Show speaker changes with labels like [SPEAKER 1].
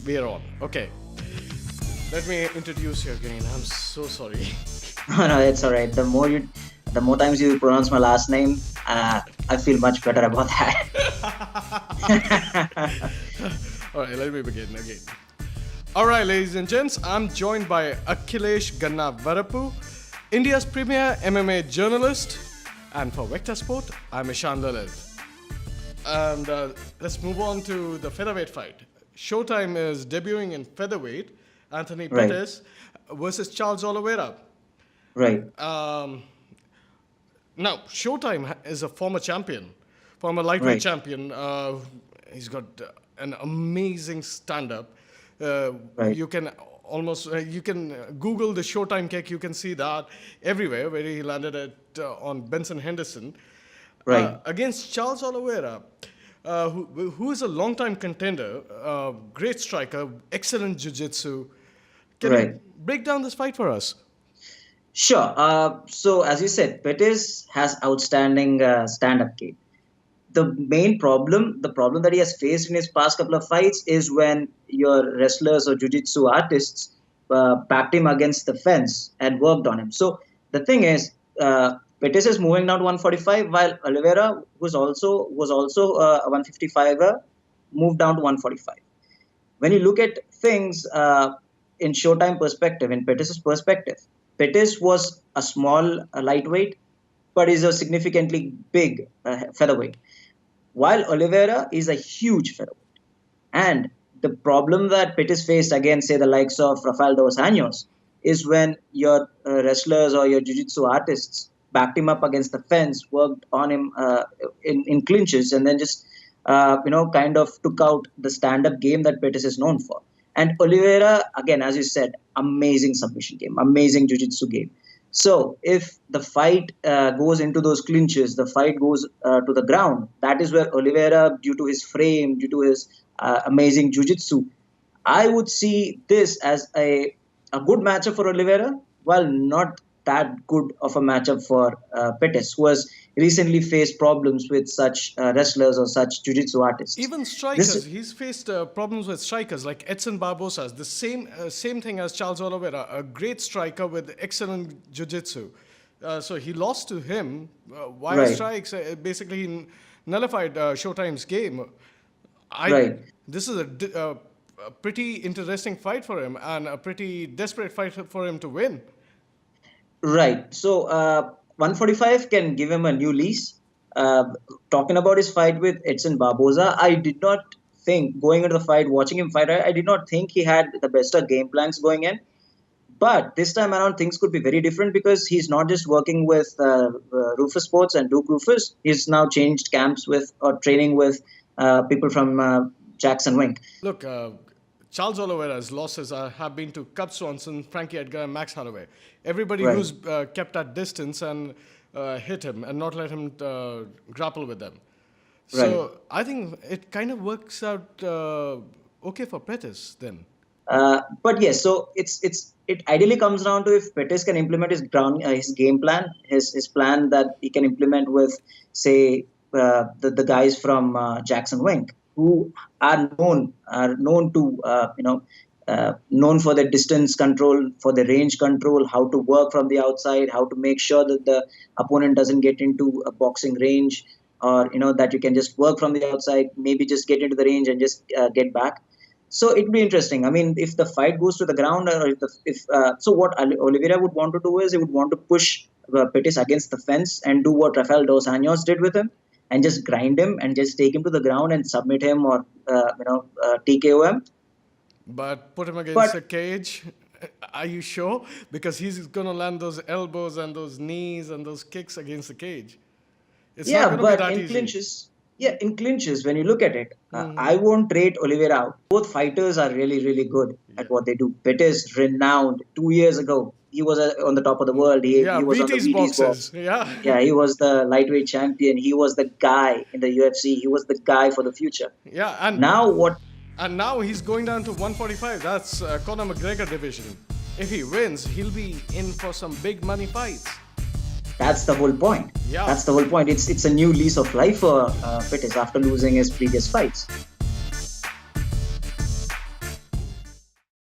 [SPEAKER 1] We are on. Okay. Let me introduce you again. I'm so sorry.
[SPEAKER 2] No, it's all right. The more times you pronounce my last name, I feel much better about that.
[SPEAKER 1] All right, let me begin again. All right, ladies and gents, I'm joined by Akhilesh Ganna Varapu, India's premier MMA journalist, and for Vector Sport, I'm Ishan Lalit. And let's move on to the featherweight fight. Showtime is debuting in featherweight. Anthony
[SPEAKER 2] Right,
[SPEAKER 1] Pettis versus Charles Oliveira.
[SPEAKER 2] right,
[SPEAKER 1] Um, Now, Showtime is a former champion, former lightweight
[SPEAKER 2] right,
[SPEAKER 1] champion. He's got an amazing stand-up.
[SPEAKER 2] right,
[SPEAKER 1] You can you can Google the Showtime kick. You can see that everywhere where he landed at on Benson Henderson
[SPEAKER 2] right.
[SPEAKER 1] against Charles Oliveira, who is a long-time contender, great striker, excellent jiu-jitsu. Can
[SPEAKER 2] Right.
[SPEAKER 1] you break down this fight for us?
[SPEAKER 2] Sure. So as you said, Pettis has outstanding stand-up game. The problem that he has faced in his past couple of fights is when your wrestlers or jiu-jitsu artists backed him against the fence and worked on him. So the thing is, Pettis is moving down to 145, while Oliveira was also a 155er, moved down to 145. When you look at things in Showtime perspective, in Pettis' perspective, Pettis was a small lightweight, but is a significantly big featherweight, while Oliveira is a huge featherweight. And the problem that Pettis faced against, say, the likes of Rafael dos Anjos is when your wrestlers or your jiu-jitsu artists backed him up against the fence, worked on him in clinches, and then just kind of took out the stand-up game that Pettis is known for. And Oliveira, again, as you said, amazing submission game, amazing jiu-jitsu game. So if the fight goes into those clinches, the fight goes to the ground, that is where Oliveira, due to his frame, due to his amazing jiu-jitsu, I would see this as a good matchup for Oliveira, while not that good of a matchup for Pettis, who has recently faced problems with such wrestlers or such jiu-jitsu artists.
[SPEAKER 1] Even
[SPEAKER 2] This,
[SPEAKER 1] strikers, he's faced problems with strikers like Edson Barbosa, the same thing as Charles Oliveira, a great striker with excellent jiu-jitsu. So he lost to him via
[SPEAKER 2] right,
[SPEAKER 1] strikes. Basically, he nullified Showtime's game. I
[SPEAKER 2] right.
[SPEAKER 1] This is a pretty interesting fight for him and a pretty desperate fight for him to win.
[SPEAKER 2] Right. So 145 can give him a new lease. Uh, Talking about his fight with Edson Barboza, I did not think going into the fight, watching him fight, I did not think he had the best of game plans going in. But this time around, things could be very different because he's not just working with Rufus Sports and Duke Rufus. He's now changed camps with or training with people from Jackson Wink.
[SPEAKER 1] Look, Charles Oliveira's losses have been to Cub Swanson, Frankie Edgar, and Max Holloway. Everybody
[SPEAKER 2] Right.
[SPEAKER 1] who's kept at distance and hit him and not let him grapple with them. So
[SPEAKER 2] Right.
[SPEAKER 1] I think it kind of works out okay for Pettis then.
[SPEAKER 2] But yes, so it ideally comes down to if Pettis can implement his game plan, his plan that he can implement with, say, the guys from Jackson Wink, who are known to known for their distance control, for their range control, how to work from the outside, how to make sure that the opponent doesn't get into a boxing range, or that you can just work from the outside, maybe just get into the range and just get back. So it'd be interesting. I mean, if the fight goes to the ground, or if what Oliveira would want to do is he would want to push Pettis against the fence and do what Rafael dos Anjos did with him, and just grind him and just take him to the ground and submit him or TKO him.
[SPEAKER 1] But put him against
[SPEAKER 2] But
[SPEAKER 1] a cage. Are you sure? Because he's going to land those elbows and those knees and those kicks against the cage. It's not
[SPEAKER 2] yeah,
[SPEAKER 1] going to be
[SPEAKER 2] but
[SPEAKER 1] that
[SPEAKER 2] in
[SPEAKER 1] easy.
[SPEAKER 2] clinches, in clinches, when you look at it, I won't rate Oliveira out. Both fighters are really, really good
[SPEAKER 1] Yeah.
[SPEAKER 2] at what they do. Pettis, renowned. 2 years ago, he was on the top of the world.
[SPEAKER 1] Yeah,
[SPEAKER 2] He was on the
[SPEAKER 1] VT's
[SPEAKER 2] VT's
[SPEAKER 1] boxes.
[SPEAKER 2] box.
[SPEAKER 1] Yeah.
[SPEAKER 2] Yeah, he was the lightweight champion. He was the guy in the UFC. He was the guy for the future.
[SPEAKER 1] Yeah,
[SPEAKER 2] Now what?
[SPEAKER 1] and now he's going down to 145. That's Conor McGregor division. If he wins, he'll be in for some big money fights.
[SPEAKER 2] That's the whole point.
[SPEAKER 1] Yeah.
[SPEAKER 2] That's the whole point. It's a new lease of life for Pettis after losing his previous fights.